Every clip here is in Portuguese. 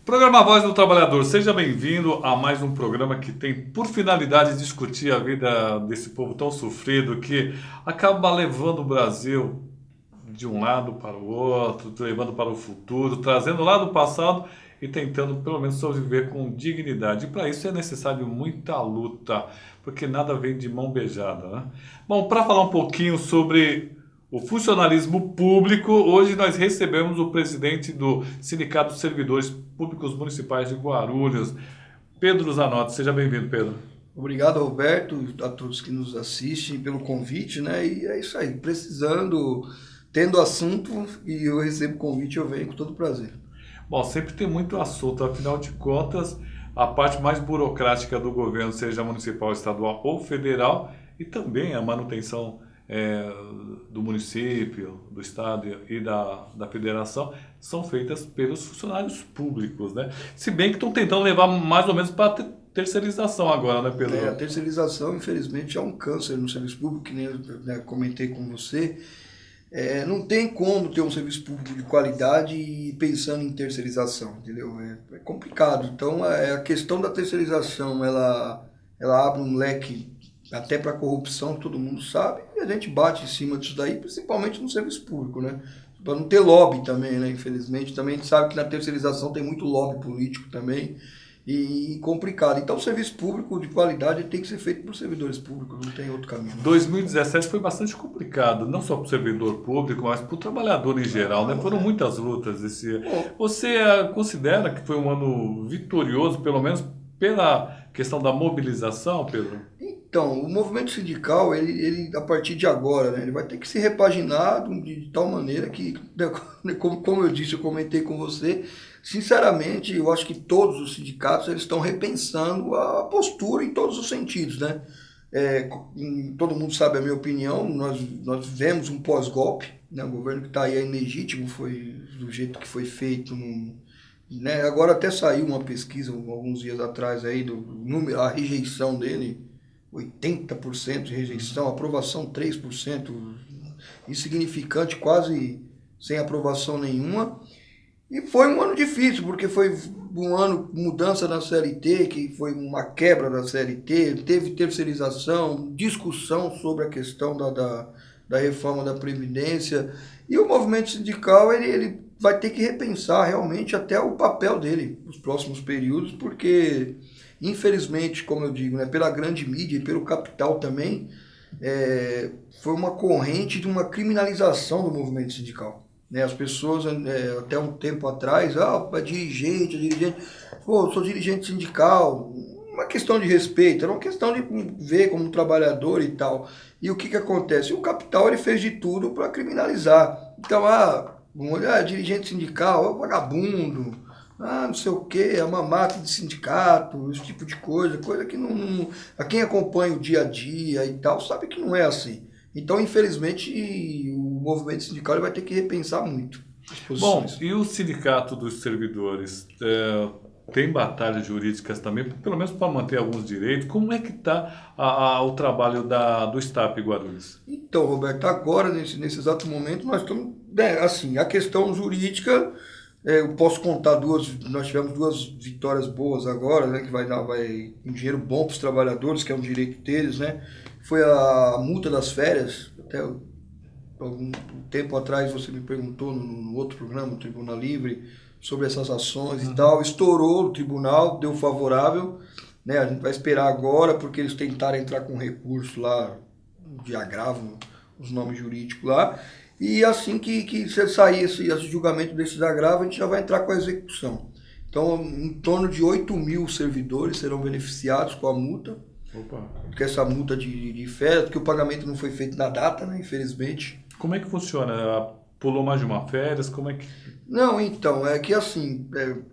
Programa Voz do Trabalhador, seja bem-vindo a mais um programa que tem por finalidade discutir a vida desse povo tão sofrido que acaba levando o Brasil de um lado para o outro, levando para o futuro, trazendo lá do passado e tentando pelo menos sobreviver com dignidade. E para isso é necessário muita luta, porque nada vem de mão beijada, né? Bom, para falar um pouquinho sobre o funcionalismo público, hoje nós recebemos o presidente do Sindicato dos Servidores Públicos Municipais de Guarulhos, Pedro Zanotti. Seja bem-vindo, Pedro. Obrigado, Roberto, a todos que nos assistem pelo convite, né? E é isso aí, precisando, tendo assunto e eu recebo o convite, eu venho com todo prazer. Bom, sempre tem muito assunto, afinal de contas, a parte mais burocrática do governo, seja municipal, estadual ou federal, e também a manutenção do município, do estado e da federação são feitas pelos funcionários públicos, né? Se bem que estão tentando levar mais ou menos para a terceirização agora, né, Pedro? A terceirização, infelizmente, é um câncer no serviço público, que nem eu, né, comentei com você. Não tem como ter um serviço público de qualidade e pensando em terceirização, entendeu? É complicado. Então, a questão da terceirização, ela abre um leque até para corrupção, todo mundo sabe, e a gente bate em cima disso daí, principalmente no serviço público, né? Para não ter lobby também, né? Infelizmente, também a gente sabe que na terceirização tem muito lobby político também, e complicado. Então, o serviço público de qualidade tem que ser feito por servidores públicos, não tem outro caminho. 2017 foi bastante complicado, não só para o servidor público, mas para o trabalhador em geral, né? Foram muitas lutas esse ano. Você considera que foi um ano vitorioso, pelo menos pela questão da mobilização, Pedro? Então, o movimento sindical, ele a partir de agora, né, ele vai ter que se repaginar de tal maneira que, como eu disse, eu comentei com você, sinceramente, eu acho que todos os sindicatos eles estão repensando a postura em todos os sentidos, né? Todo mundo sabe a minha opinião, nós vivemos um pós-golpe, né? O governo que está aí é ilegítimo, foi do jeito que foi feito, né? Agora até saiu uma pesquisa alguns dias atrás aí do número, a rejeição dele, 80% de rejeição, aprovação 3%, insignificante, quase sem aprovação nenhuma. E foi um ano difícil, porque foi um ano de mudança na CLT, que foi uma quebra da CLT, teve terceirização, discussão sobre a questão da reforma da Previdência, e o movimento sindical ele vai ter que repensar realmente até o papel dele nos próximos períodos, porque infelizmente, como eu digo, né, pela grande mídia e pelo capital também, foi uma corrente de uma criminalização do movimento sindical. Né? As pessoas, até um tempo atrás, dirigente, pô, eu sou dirigente sindical, uma questão de respeito, era uma questão de ver como trabalhador e tal. E o que acontece? O capital ele fez de tudo para criminalizar. Então, dirigente sindical, é um vagabundo, não sei o que, é uma máquina de sindicato, esse tipo de coisa que não, a quem acompanha o dia a dia e tal, sabe que não é assim. Então, infelizmente, o movimento sindical ele vai ter que repensar muito as posições. Bom, e o Sindicato dos Servidores tem batalhas jurídicas também, pelo menos para manter alguns direitos. Como é que está o trabalho do STAP Guarulhos? Então, Roberto, agora, nesse exato momento, nós estamos, assim, a questão jurídica... eu posso contar nós tivemos duas vitórias boas agora, né, que vai um dinheiro bom para os trabalhadores, que é um direito deles, né? Foi a multa das férias, até algum tempo atrás você me perguntou no outro programa, o Tribunal Livre, sobre essas ações e tal, estourou o tribunal, deu favorável, né? A gente vai esperar agora, porque eles tentaram entrar com recurso lá, de agravo, os nomes jurídicos lá, e assim que sair esse julgamento desses agravos, a gente já vai entrar com a execução. Então, em torno de 8 mil servidores serão beneficiados com a multa. Opa. Porque essa multa de férias, porque o pagamento não foi feito na data, né, infelizmente. Como é que funciona? Pulou mais de uma férias? Como é que... Não, então, é que assim,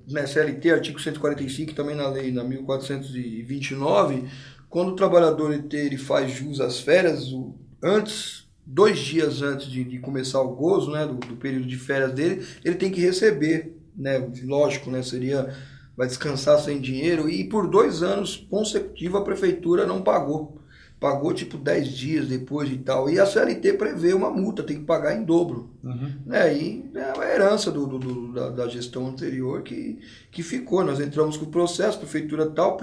na CLT, artigo 145, também na lei, na 1429, quando o trabalhador ele faz jus às férias, 2 dias antes de começar o gozo, né, do período de férias dele, ele tem que receber, né, lógico, né, vai descansar sem dinheiro, e por 2 anos consecutivos a prefeitura não pagou. pagou tipo 10 dias depois e tal. E a CLT prevê uma multa, tem que pagar em dobro. Né? E é uma herança da gestão anterior que ficou. Nós entramos com o processo, prefeitura tal,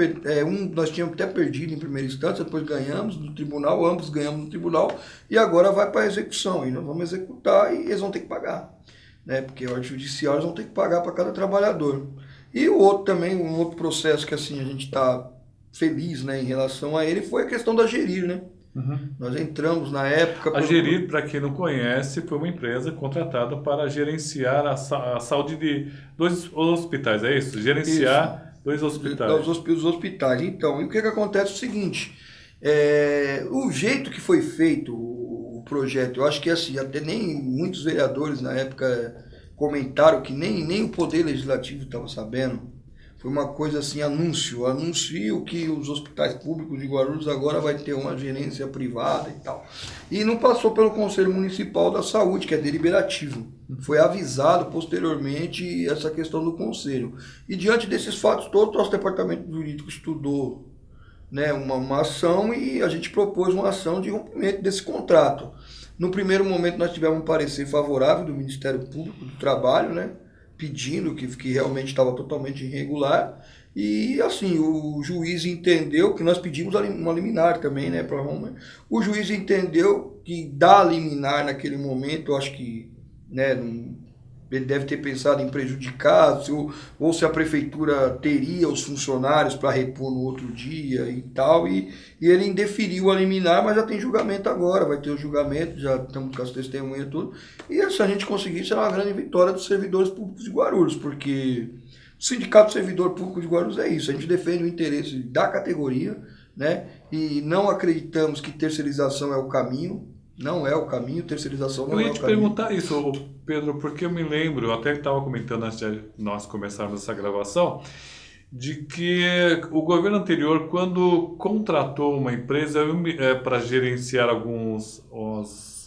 nós tínhamos até perdido em primeira instância, depois ganhamos no tribunal, ambos ganhamos no tribunal, e agora vai para a execução. E nós vamos executar e eles vão ter que pagar. Né? Porque a ordem judicial eles vão ter que pagar para cada trabalhador. E o outro também, um outro processo que assim a gente está feliz, né, em relação a ele, foi a questão da Gerir, né? Nós entramos na época... A Gerir, para quem não conhece, foi uma empresa contratada para gerenciar a saúde de 2 hospitais, é isso? Gerenciar 2 hospitais. Os hospitais. Então, e o que acontece é o seguinte, o jeito que foi feito o projeto, eu acho que assim, até nem muitos vereadores na época comentaram que nem o Poder Legislativo estava sabendo. Foi uma coisa assim, anuncio que os hospitais públicos de Guarulhos agora vai ter uma gerência privada e tal. E não passou pelo Conselho Municipal da Saúde, que é deliberativo. Foi avisado posteriormente essa questão do Conselho. E diante desses fatos todos, o nosso departamento jurídico estudou, né, uma ação e a gente propôs uma ação de rompimento desse contrato. No primeiro momento nós tivemos um parecer favorável do Ministério Público do Trabalho, né, pedindo que realmente estava totalmente irregular, e assim, o juiz entendeu que nós pedimos uma liminar também, né, para Roma. O juiz entendeu que dar liminar naquele momento, eu acho que, né, ele deve ter pensado em prejudicar, ou se a prefeitura teria os funcionários para repor no outro dia e tal, e ele indeferiu a liminar, mas já tem julgamento agora, vai ter o julgamento, já estamos com as testemunhas e tudo, e se a gente conseguir, será uma grande vitória dos servidores públicos de Guarulhos, porque o Sindicato Servidor Público de Guarulhos é isso, a gente defende o interesse da categoria, né, e não acreditamos que terceirização é o caminho. Não é o caminho, terceirização não é o caminho. Eu ia te perguntar isso, Pedro, porque eu me lembro, eu até estava comentando antes de nós começarmos essa gravação, de que o governo anterior, quando contratou uma empresa para gerenciar algumas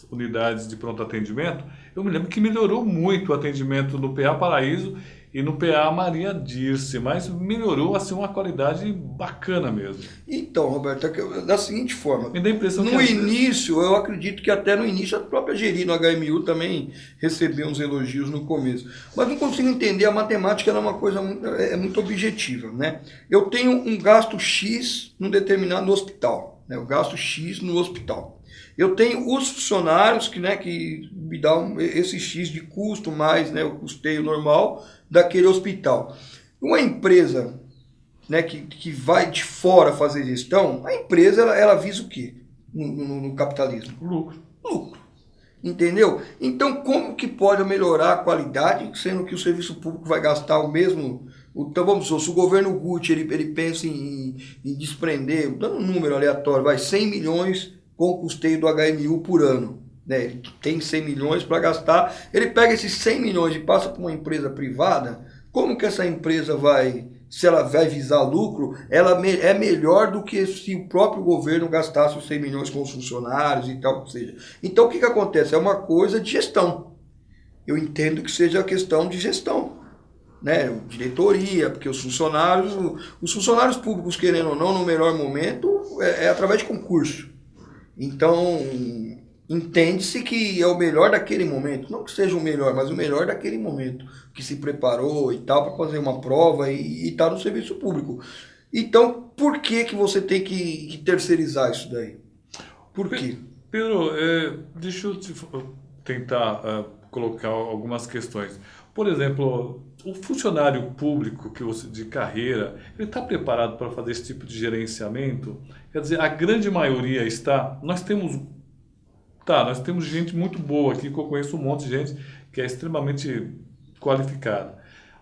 unidades de pronto atendimento, eu me lembro que melhorou muito o atendimento no PA Paraíso e no PA Maria Dirce, mas melhorou assim uma qualidade bacana mesmo. Então, Roberto, da seguinte forma, Me dá a impressão no início, eu acredito que até no início a própria Gerir no HMU também recebeu uns elogios no começo, mas não consigo entender, a matemática é uma coisa muito objetiva, né? Eu tenho um gasto X num determinado hospital, né? O gasto X no hospital. Eu tenho os funcionários que me dão esse X de custo mais, né, o custeio normal daquele hospital. Uma empresa, né, que vai de fora fazer gestão, a empresa ela visa o quê no capitalismo? Lucro. Entendeu? Então, como que pode melhorar a qualidade, sendo que o serviço público vai gastar o mesmo... Então, vamos supor, se o governo Gucci ele pensa em desprender, dando um número aleatório, 100 milhões com o custeio do HMU por ano. Né? Ele tem 100 milhões para gastar, ele pega esses 100 milhões e passa para uma empresa privada, como que essa empresa se ela vai visar lucro, ela é melhor do que se o próprio governo gastasse os 100 milhões com os funcionários e tal, que seja. Então o que acontece? É uma coisa de gestão. Eu entendo que seja a questão de gestão. Né? Diretoria, porque os funcionários públicos, querendo ou não, no melhor momento, é através de concurso. Então, entende-se que é o melhor daquele momento, não que seja o melhor, mas o melhor daquele momento, que se preparou e tal, para fazer uma prova e está no serviço público. Então, por que você tem que terceirizar isso daí? Por quê? Pedro, deixa eu tentar colocar algumas questões. Por exemplo, o funcionário público de carreira, ele está preparado para fazer esse tipo de gerenciamento? Quer dizer, a grande maioria está... Nós temos gente muito boa aqui, que eu conheço um monte de gente que é extremamente qualificada.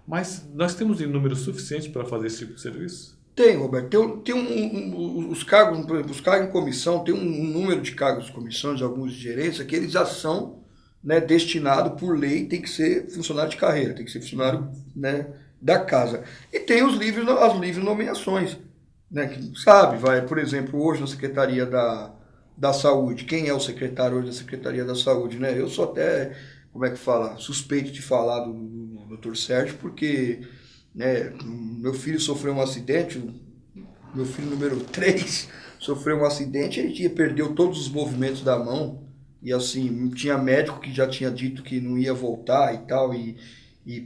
Mas nós temos em número suficiente para fazer esse tipo de serviço? Tem, Roberto. Os cargos, por exemplo, os cargos em comissão, tem um número de cargos de comissão, de alguns de gerência, que eles já são, né, destinado por lei, tem que ser funcionário de carreira, tem que ser funcionário, né, da casa. E tem as livres nomeações, né, que sabe, por exemplo, hoje na Secretaria da Saúde, quem é o secretário hoje da Secretaria da Saúde, né? Eu sou até, suspeito de falar do Dr. Sérgio, porque, né, meu filho sofreu um acidente, meu filho número 3, sofreu um acidente, ele perdeu todos os movimentos da mão, e assim, tinha médico que já tinha dito que não ia voltar e tal, e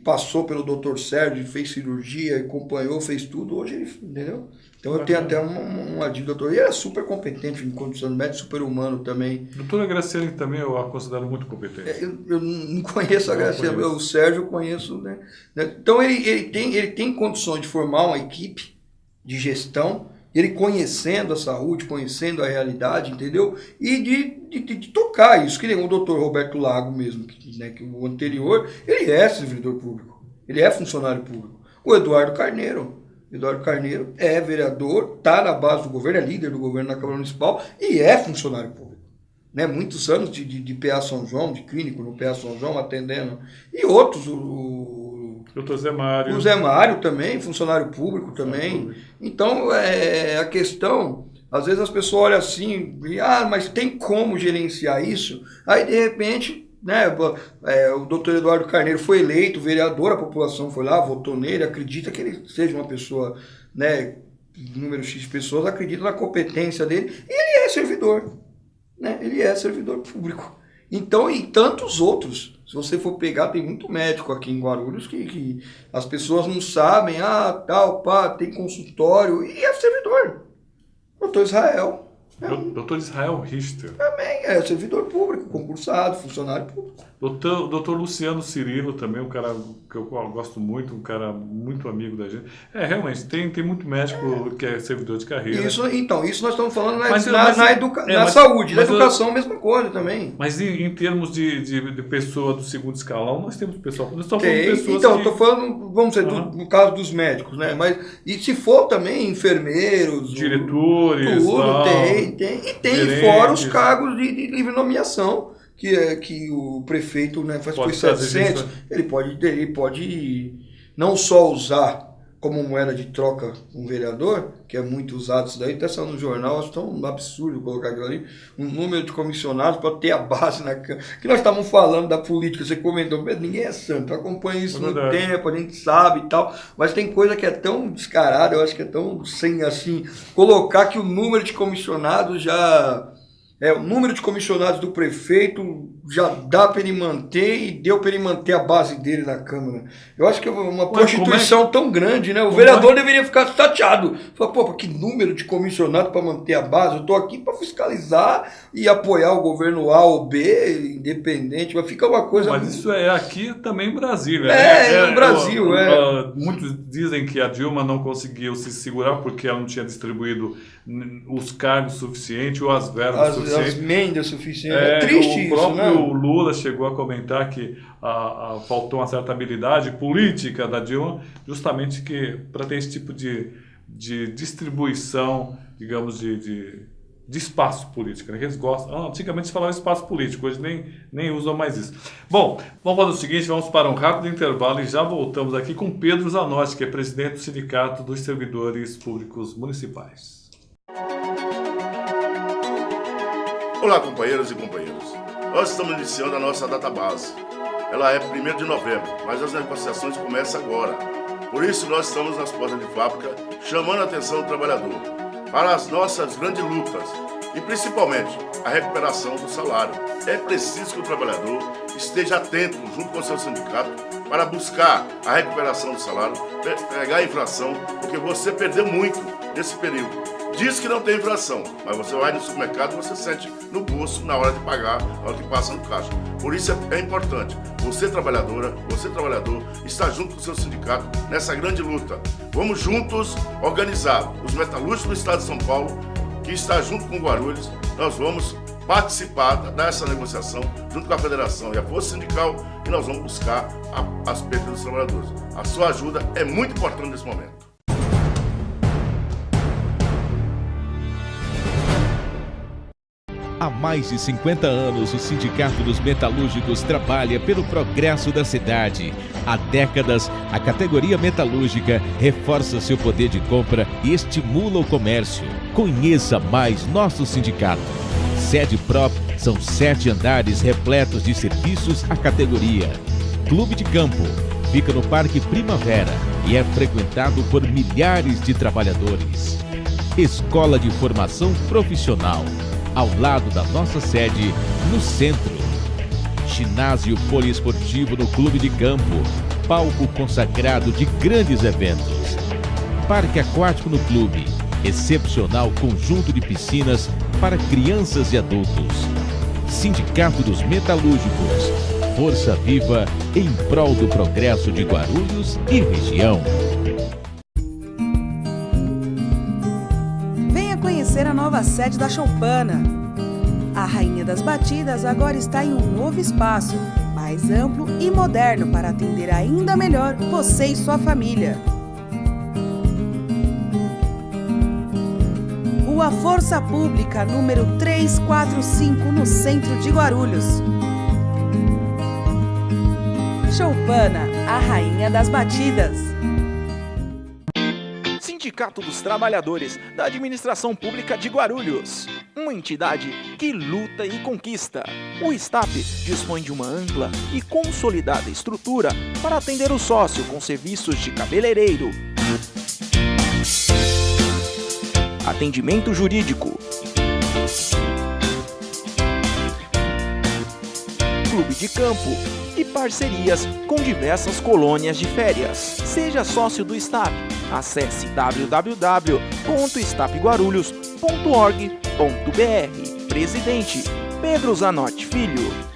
passou pelo Dr. Sérgio, fez cirurgia, acompanhou, fez tudo, hoje ele, entendeu? Então eu tenho até uma dívida, doutor. E ele é super competente em condição de médico, super humano também. Doutora Graciane também eu a considero muito competente. Eu não conheço a Graciane, o Sérgio eu conheço, né? Então ele tem condições de formar uma equipe de gestão, ele conhecendo a saúde, conhecendo a realidade, entendeu? E de tocar isso, que nem o doutor Roberto Lago mesmo, que o anterior, ele é servidor público, ele é funcionário público. O Eduardo Carneiro é vereador, está na base do governo, é líder do governo na Câmara Municipal e é funcionário público. Né? Muitos anos de PA São João, de clínico no PA São João, atendendo. E outros, doutor Zé Mário. O Zé Mário também, funcionário público também. Então, a questão, às vezes as pessoas olham assim, mas tem como gerenciar isso? Aí, de repente, né, o doutor Eduardo Carneiro foi eleito vereador, a população foi lá, votou nele, acredita que ele seja uma pessoa, né, número X de pessoas, acredita na competência dele, e ele é servidor, né, ele é servidor público. Então, e tantos outros, se você for pegar, tem muito médico aqui em Guarulhos que as pessoas não sabem, tem consultório, e é servidor. Doutor Israel. Doutor Israel Richter. Também é servidor público, concursado, funcionário público. Doutor Luciano Cirilo também, um cara que eu gosto muito, um cara muito amigo da gente. Realmente, tem muito médico que é servidor de carreira. Isso nós estamos falando na saúde, na educação, mesma coisa também. Mas em termos de pessoa do segundo escalão, nós temos pessoal. Nós estamos falando de pessoas então, estou falando, vamos dizer, no caso dos médicos, né? Mas, e se for também enfermeiros, diretores, tudo, tem fora os cargos de livre nomeação, que o prefeito, né, faz por 700, ele pode não só usar como moeda de troca um vereador, que é muito usado isso daí, até só no jornal, acho tão absurdo colocar aquilo ali, um número de comissionados para ter a base na Câmara. Que nós estávamos falando da política, você comentou, mas ninguém é santo, acompanha isso no tempo, a gente sabe e tal, mas tem coisa que é tão descarada, eu acho que é tão sem assim, colocar que o número de comissionados o número de comissionados do prefeito já dá para ele manter e deu para ele manter a base dele na Câmara. Eu acho que é uma prostituição tão grande, né? O vereador deveria ficar chateado. Falar, que número de comissionados para manter a base? Eu estou aqui para fiscalizar e apoiar o governo A ou B, independente, mas fica uma coisa... Mas isso é aqui também em Brasília. No Brasil, Muitos dizem que a Dilma não conseguiu se segurar porque ela não tinha distribuído os cargos suficientes ou as verbas suficientes. As emendas suficientes. É triste isso, né? O próprio Lula chegou a comentar que faltou uma certa habilidade política da Dilma, justamente para ter esse tipo de distribuição, digamos, de espaço político. Né? Eles gostam. Antigamente se falava espaço político, hoje nem usam mais isso. Bom, vamos fazer o seguinte, vamos para um rápido intervalo e já voltamos aqui com Pedro Zanotti, que é presidente do Sindicato dos Servidores Públicos Municipais. Olá, companheiros e companheiras. Nós estamos iniciando a nossa database. Ela é 1º de novembro, mas as negociações começam agora. Por isso, nós estamos nas portas de fábrica, chamando a atenção do trabalhador para as nossas grandes lutas e, principalmente, a recuperação do salário. É preciso que o trabalhador esteja atento, junto com o seu sindicato, para buscar a recuperação do salário, pegar a inflação, porque você perdeu muito nesse período. Diz que não tem inflação, mas você vai no supermercado e você sente no bolso na hora de pagar, na hora que passa no caixa. Por isso é importante, você trabalhador, estar junto com o seu sindicato nessa grande luta. Vamos juntos organizar os metalúrgicos do estado de São Paulo, que está junto com o Guarulhos. Nós vamos participar dessa negociação junto com a federação e a força sindical e nós vamos buscar as perdas dos trabalhadores. A sua ajuda é muito importante nesse momento. Há mais de 50 anos, o Sindicato dos Metalúrgicos trabalha pelo progresso da cidade. Há décadas, a categoria metalúrgica reforça seu poder de compra e estimula o comércio. Conheça mais nosso sindicato. Sede própria, são 7 andares repletos de serviços à categoria. Clube de Campo, fica no Parque Primavera e é frequentado por milhares de trabalhadores. Escola de Formação Profissional, ao lado da nossa sede, no centro. Ginásio poliesportivo no Clube de Campo, palco consagrado de grandes eventos. Parque aquático no clube, excepcional conjunto de piscinas para crianças e adultos. Sindicato dos Metalúrgicos, força viva em prol do progresso de Guarulhos e região. Venha conhecer a nova sede da Choupana. A Rainha das Batidas agora está em um novo espaço, mais amplo e moderno para atender ainda melhor você e sua família. Rua Força Pública, número 345, no centro de Guarulhos. Choupana, a Rainha das Batidas. Sindicato dos Trabalhadores da Administração Pública de Guarulhos. Uma entidade que luta e conquista. O STAP dispõe de uma ampla e consolidada estrutura para atender o sócio com serviços de cabeleireiro, atendimento jurídico, clube de campo e parcerias com diversas colônias de férias. Seja sócio do STAP. Acesse www.stapguarulhos.org.br. Presidente Pedro Zanotti Filho.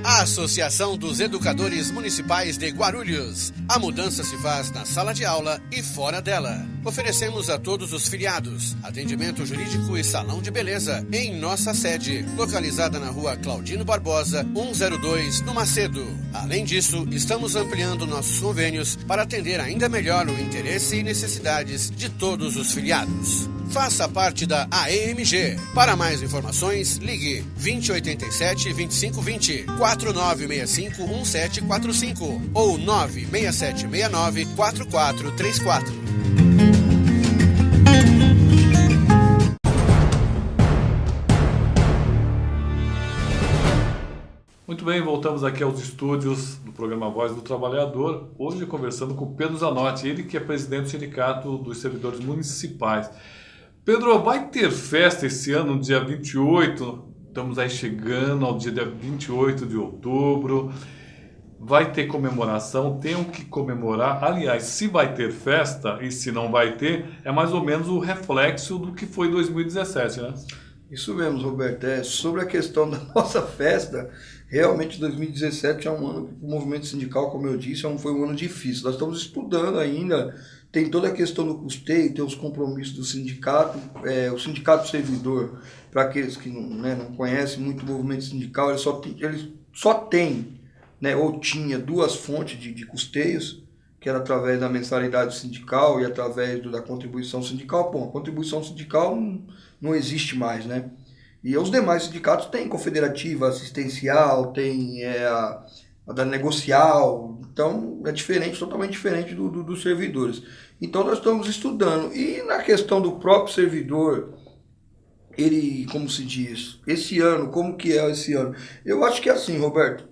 Associação dos Educadores Municipais de Guarulhos. A mudança se faz na sala de aula e fora dela. Oferecemos a todos os filiados atendimento jurídico e salão de beleza em nossa sede, localizada na rua Claudino Barbosa, 102, no Macedo. Além disso, estamos ampliando nossos convênios para atender ainda melhor o interesse e necessidades de todos os filiados. Faça parte da AEMG. Para mais informações, ligue 2087-2520, 4965-1745 ou 96769-4434. Muito bem, voltamos aqui aos estúdios do programa Voz do Trabalhador, hoje conversando com Pedro Zanotti, ele que é presidente do Sindicato dos Servidores Municipais. Pedro, vai ter festa esse ano, no dia 28, estamos aí chegando ao dia 28 de outubro, vai ter comemoração, tem o que comemorar. Aliás, se vai ter festa e se não vai ter, é mais ou menos o reflexo do que foi 2017, né? Isso mesmo, Roberto. Sobre a questão da nossa festa, realmente 2017 é um ano que o movimento sindical, como eu disse, foi um ano difícil. Nós estamos estudando ainda, tem toda a questão do custeio, tem os compromissos do sindicato, o sindicato servidor, para aqueles que não conhecem muito o movimento sindical, ele só tem, ou tinha duas fontes de custeios, que era através da mensalidade sindical e através da contribuição sindical. Bom, a contribuição sindical não existe mais, né? E os demais sindicatos têm confederativa, assistencial, tem a da negocial, então é diferente, totalmente diferente dos servidores. Então nós estamos estudando. E na questão do próprio servidor, ele, como se diz, esse ano, como que é esse ano? Eu acho que é assim, Roberto,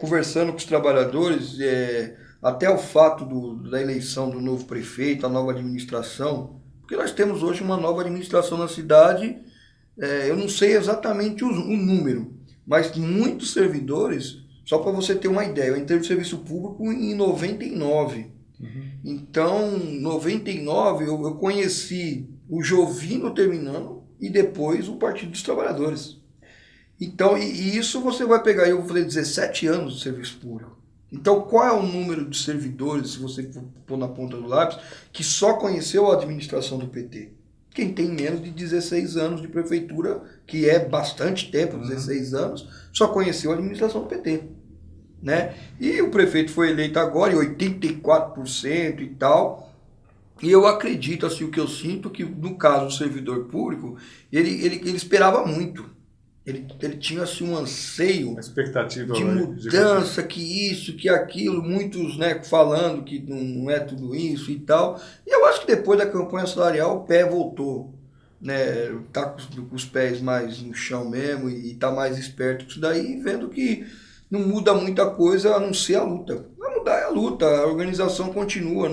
conversando com os trabalhadores, até o fato da eleição do novo prefeito, a nova administração, porque nós temos hoje uma nova administração na cidade, eu não sei exatamente o número, mas muitos servidores, só para você ter uma ideia, eu entrei no serviço público em 99. Então, em 99 eu conheci o Jovino terminando e depois o Partido dos Trabalhadores. Então, e isso você vai pegar, eu vou fazer 17 anos de serviço público. Então, qual é o número de servidores, se você for pôr na ponta do lápis, que só conheceu a administração do PT? Quem tem menos de 16 anos de prefeitura, que é bastante tempo, 16 anos, só conheceu a administração do PT. Né? E o prefeito foi eleito agora em 84% e tal. E eu acredito, assim, o que eu sinto, que no caso do servidor público, ele esperava muito. Ele tinha assim, um anseio, uma expectativa de mudança, que isso, que aquilo, muitos falando que não é tudo isso e tal. E eu acho que depois da campanha salarial o pé voltou, tá com os pés mais no chão mesmo e tá mais esperto com isso daí, vendo que não muda muita coisa a não ser a luta. Vai mudar a luta, a organização continua,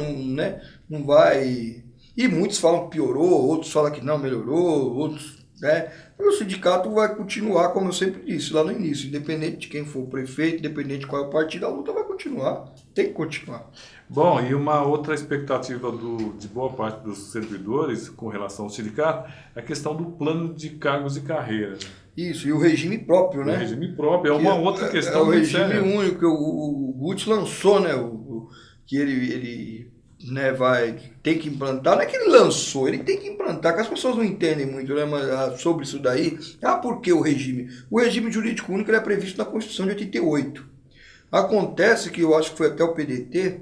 não vai... E muitos falam que piorou, outros falam que não melhorou, outros, né? O sindicato vai continuar, como eu sempre disse lá no início, independente de quem for o prefeito, independente de qual é o partido, a luta vai continuar, tem que continuar. Bom, e uma outra expectativa de boa parte dos servidores com relação ao sindicato é a questão do plano de cargos e carreiras. Isso, e o regime próprio, né? O regime próprio é uma outra questão. É o regime séria. único que o Guts lançou, né? Que ele né, tem que implantar. Não é que ele lançou, ele tem que implantar, que as pessoas não entendem muito, né, mas, sobre isso daí. Por que o regime? O regime jurídico único ele é previsto na Constituição de 88. Acontece que eu acho que foi até o PDT,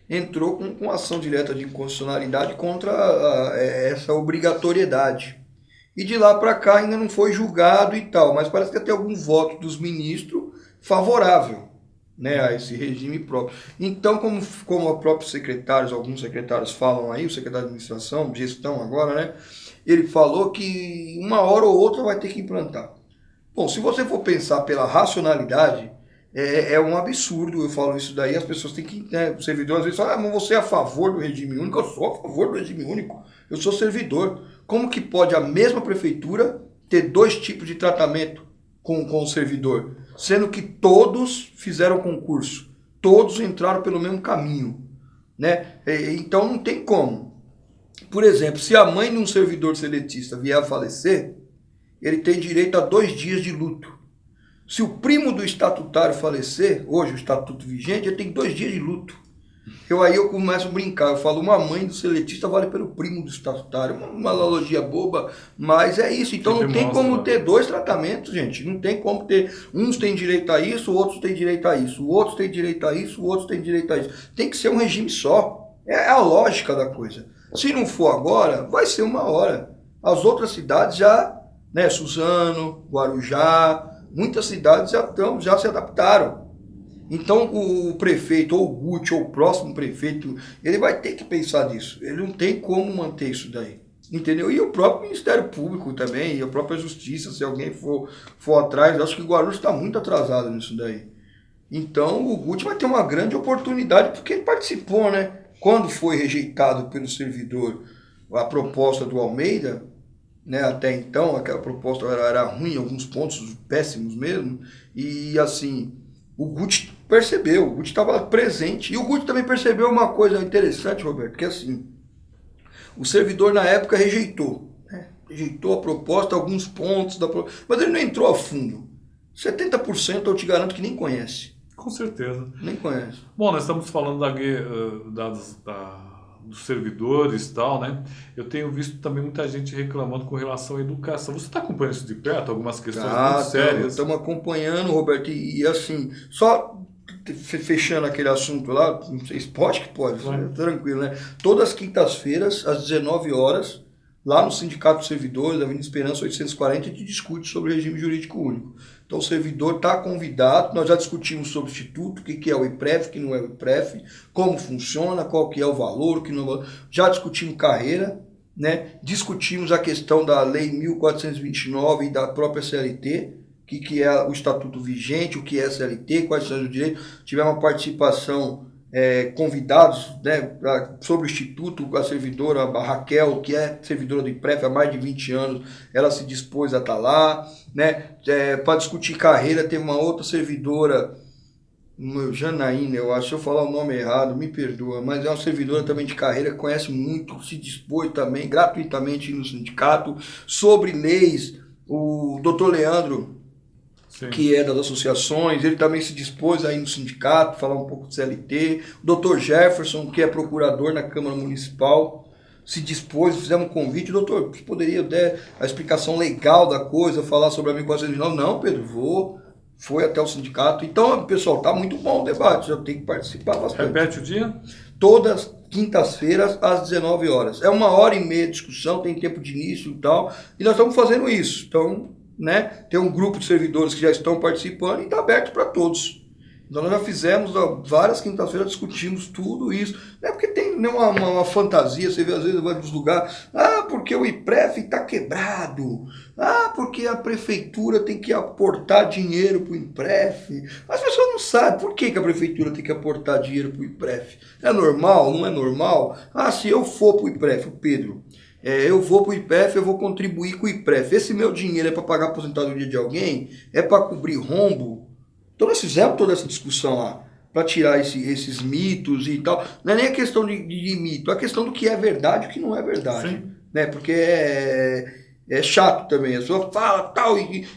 entrou com ação direta de inconstitucionalidade contra essa obrigatoriedade. E de lá para cá ainda não foi julgado e tal, mas parece que até algum voto dos ministros favorável, né, a esse regime próprio. Então, como os próprios secretários, alguns secretários falam aí, o secretário de administração, gestão agora, né, ele falou que uma hora ou outra vai ter que implantar. Bom, se você for pensar pela racionalidade, é um absurdo, eu falo isso daí, as pessoas têm que, né, o servidor às vezes fala, mas você é a favor do regime único? Eu sou a favor do regime único, eu sou servidor. Como que pode a mesma prefeitura ter dois tipos de tratamento com o servidor? Sendo que todos fizeram concurso, todos entraram pelo mesmo caminho, né? Então não tem como. Por exemplo, se a mãe de um servidor seletista vier a falecer, ele tem direito a 2 dias de luto. Se o primo do estatutário falecer, hoje o estatuto vigente, ele tem 2 dias de luto. Aí eu começo a brincar, eu falo, uma mãe do seletista vale pelo primo do estatutário, uma analogia boba, mas é isso. Então não tem como ter 2 tratamentos, gente, não tem como ter, uns têm direito a isso, outros têm direito a isso, outros têm direito a isso, outros têm direito a isso. Tem que ser um regime só, é a lógica da coisa. Se não for agora, vai ser uma hora. As outras cidades já, né, Suzano, Guarujá, muitas cidades já se adaptaram. Então o prefeito, ou o Guti, ou o próximo prefeito, ele vai ter que pensar nisso. Ele não tem como manter isso daí. Entendeu? E o próprio Ministério Público também, e a própria Justiça, se alguém for atrás, eu acho que o Guarulhos está muito atrasado nisso daí. Então o Guti vai ter uma grande oportunidade, porque ele participou, né? Quando foi rejeitado pelo servidor a proposta do Almeida, né, até então, aquela proposta era ruim, alguns pontos péssimos mesmo, e assim, o Guti percebeu, o Guti estava presente, e o Guti também percebeu uma coisa interessante, Roberto, que assim, o servidor na época rejeitou, né, rejeitou a proposta, alguns pontos, mas ele não entrou a fundo. 70% eu te garanto que nem conhece. Com certeza. Nem conhece. Bom, nós estamos falando dos servidores e tal, né? Eu tenho visto também muita gente reclamando com relação à educação. Você está acompanhando isso de perto? Algumas questões muito sérias? Estamos acompanhando, Roberto, e assim, só fechando aquele assunto lá, não sei se pode, tranquilo, né? Todas as quintas-feiras, às 19 horas, lá no Sindicato dos Servidores, da Avenida Esperança 840, a gente discute sobre o regime jurídico único. Então o servidor está convidado, nós já discutimos sobre o Instituto, o que é o IPREF, o que não é o IPREF, como funciona, qual que é o valor, o que não é o valor. Já discutimos carreira, né? Discutimos a questão da Lei 1429 e da própria CLT, o que é o Estatuto vigente, o que é a CLT, quais são os direitos. Tivemos uma participação, convidados, né, sobre o Instituto, a servidora a Raquel, que é servidora do IPREF há mais de 20 anos, ela se dispôs a estar lá, né, para discutir carreira. Teve uma outra servidora, Janaína, eu acho, se eu falar o nome errado, me perdoa, mas é uma servidora também de carreira, que conhece muito, se dispôs também gratuitamente no sindicato, sobre leis. O doutor Leandro, sim, que é das associações, ele também se dispôs aí no sindicato, falar um pouco de CLT. O doutor Jefferson, que é procurador na Câmara Municipal, se dispôs, fizemos um convite. Doutor, você poderia dar a explicação legal da coisa, falar sobre a 1429? Não, Pedro, foi até o sindicato. Então, pessoal, tá muito bom o debate, já tem que participar bastante. Repete o dia? Todas quintas-feiras, às 19 horas. É 1h30 de discussão, tem tempo de início e tal, e nós estamos fazendo isso. Então, né, tem um grupo de servidores que já estão participando e está aberto para todos. Nós já fizemos várias quintas-feiras, discutimos tudo isso. Não é porque tem uma fantasia, você vê às vezes vai nos lugares, porque o IPREF está quebrado, porque a prefeitura tem que aportar dinheiro para o IPREF. As pessoas não sabem por que a prefeitura tem que aportar dinheiro para o IPREF. É normal? Não é normal? Se eu for para o IPREF, o Pedro, eu vou para o IPREF, eu vou contribuir com o IPREF. Esse meu dinheiro é para pagar a aposentadoria de alguém? É para cobrir rombo? Então nós fizemos toda essa discussão lá, para tirar esses mitos e tal. Não é nem a questão de mito, é a questão do que é verdade e o que não é verdade. Né? Porque é chato também. A pessoa fala tal, e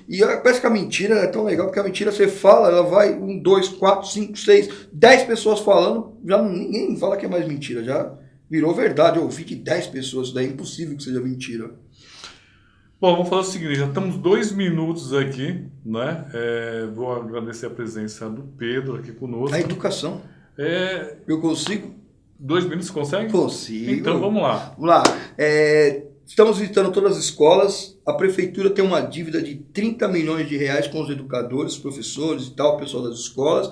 parece que a mentira é tão legal, porque a mentira você fala, ela vai 1, 2, 4, 5, 6, 10 pessoas falando, já ninguém fala que é mais mentira, já virou verdade. Eu ouvi de 10 pessoas, daí é impossível que seja mentira. Bom, vamos falar o seguinte, já estamos 2 minutos aqui, né? Vou agradecer a presença do Pedro aqui conosco. A educação. Eu consigo? 2 minutos, consegue? Consigo. Então vamos lá. Vamos lá. Estamos visitando todas as escolas. A prefeitura tem uma dívida de 30 milhões de reais com os educadores, professores e tal, o pessoal das escolas.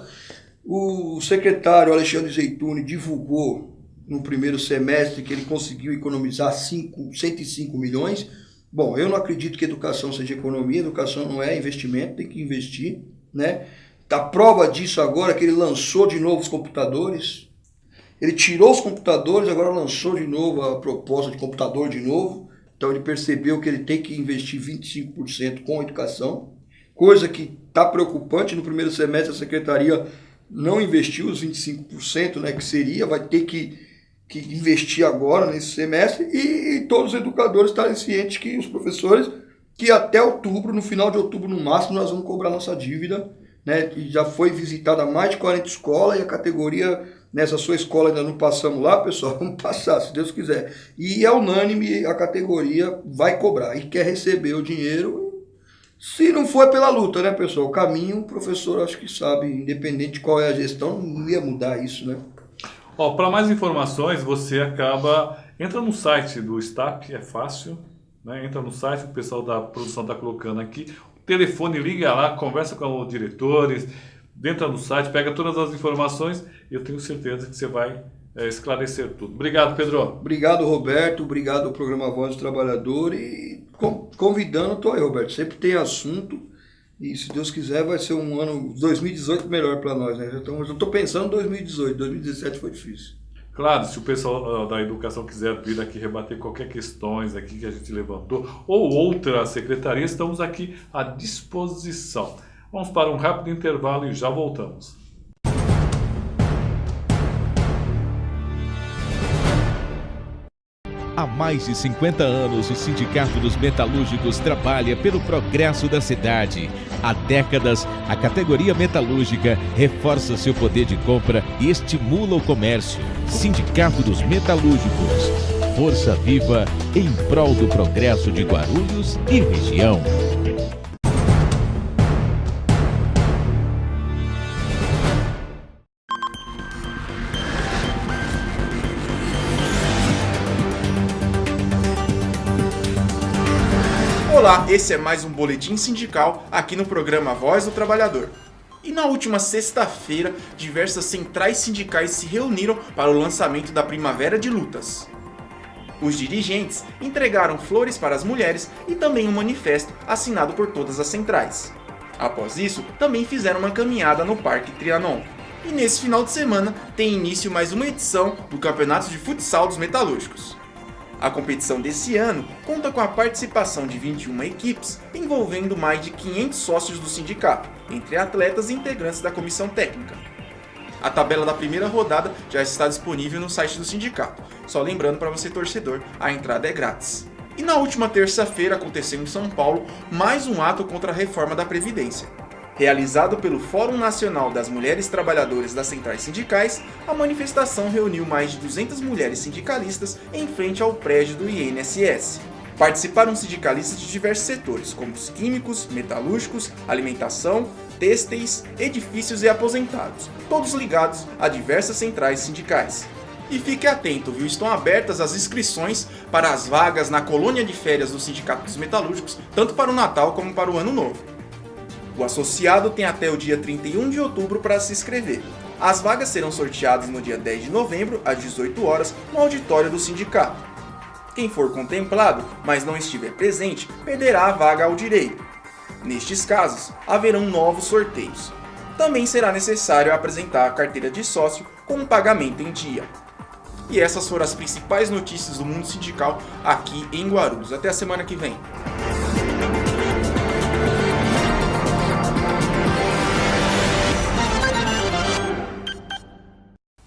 O secretário Alexandre Zeituni divulgou no primeiro semestre que ele conseguiu economizar 105 milhões. Bom, eu não acredito que educação seja economia, educação não é investimento, tem que investir, né? A prova disso agora é que ele lançou de novo os computadores, ele tirou os computadores, agora lançou de novo a proposta de computador de novo, então ele percebeu que ele tem que investir 25% com educação, coisa que está preocupante. No primeiro semestre a secretaria não investiu os 25%, né, que seria, vai ter que investir agora nesse semestre, e todos os educadores estarem cientes que os professores, que até outubro, no final de outubro no máximo, nós vamos cobrar nossa dívida, né? E já foi visitada mais de 40 escolas, e a categoria, nessa sua escola ainda não passamos lá, pessoal, vamos passar, se Deus quiser. E é unânime, a categoria vai cobrar e quer receber o dinheiro, se não for pela luta, né, pessoal? O caminho, o professor acho que sabe, independente de qual é a gestão, não ia mudar isso, né? Para mais informações, você entra no site do STAP, é fácil, né? Entra no site, o pessoal da produção está colocando aqui, o telefone, liga lá, conversa com os diretores, entra no site, pega todas as informações, e eu tenho certeza que você vai esclarecer tudo. Obrigado, Pedro. Obrigado, Roberto, obrigado ao programa Voz do Trabalhador, e convidando, estou aí, Roberto, sempre tem assunto. E se Deus quiser vai ser um ano 2018 melhor para nós, né? Eu estou pensando em 2018, 2017 foi difícil. Claro, se o pessoal da educação quiser vir aqui rebater qualquer questões aqui que a gente levantou, ou outra secretaria, estamos aqui à disposição. Vamos para um rápido intervalo e já voltamos. Há mais de 50 anos, o Sindicato dos Metalúrgicos trabalha pelo progresso da cidade. Há décadas, a categoria metalúrgica reforça seu poder de compra e estimula o comércio. Sindicato dos Metalúrgicos. Força viva em prol do progresso de Guarulhos e região. Olá, esse é mais um boletim sindical aqui no programa Voz do Trabalhador. E na última sexta-feira, diversas centrais sindicais se reuniram para o lançamento da Primavera de Lutas. Os dirigentes entregaram flores para as mulheres e também um manifesto assinado por todas as centrais. Após isso, também fizeram uma caminhada no Parque Trianon. E nesse final de semana tem início mais uma edição do Campeonato de Futsal dos Metalúrgicos. A competição desse ano conta com a participação de 21 equipes, envolvendo mais de 500 sócios do sindicato, entre atletas e integrantes da comissão técnica. A tabela da primeira rodada já está disponível no site do sindicato. Só lembrando para você torcedor, a entrada é grátis. E na última terça-feira aconteceu em São Paulo mais um ato contra a reforma da Previdência. Realizado pelo Fórum Nacional das Mulheres Trabalhadoras das Centrais Sindicais, a manifestação reuniu mais de 200 mulheres sindicalistas em frente ao prédio do INSS. Participaram sindicalistas de diversos setores, como os químicos, metalúrgicos, alimentação, têxteis, edifícios e aposentados, todos ligados a diversas centrais sindicais. E fique atento, viu? Estão abertas as inscrições para as vagas na colônia de férias do Sindicato dos Metalúrgicos, tanto para o Natal como para o Ano Novo. O associado tem até o dia 31 de outubro para se inscrever. As vagas serão sorteadas no dia 10 de novembro, às 18 horas, no auditório do sindicato. Quem for contemplado, mas não estiver presente, perderá a vaga ao direito. Nestes casos, haverão novos sorteios. Também será necessário apresentar a carteira de sócio com um pagamento em dia. E essas foram as principais notícias do mundo sindical aqui em Guarulhos. Até a semana que vem.